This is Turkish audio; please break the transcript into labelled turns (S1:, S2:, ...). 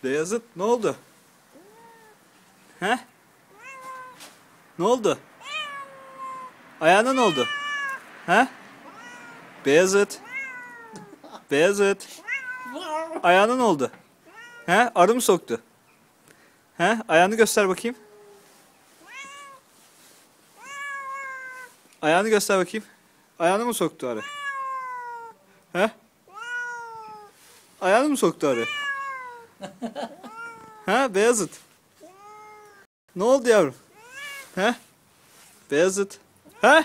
S1: Beyazıt, ne oldu? He? Ne oldu? Ayağına ne oldu? He? Beyazıt. Beyazıt. Ayağına ne oldu? He? Arı mı soktu? He? Ayağını göster bakayım. Ayağını göster bakayım. Ayağını mı soktu arı? He? Ayağını mı soktu arı? He? Beyazıt. Ne oldu yavrum? He? Beyazıt. He?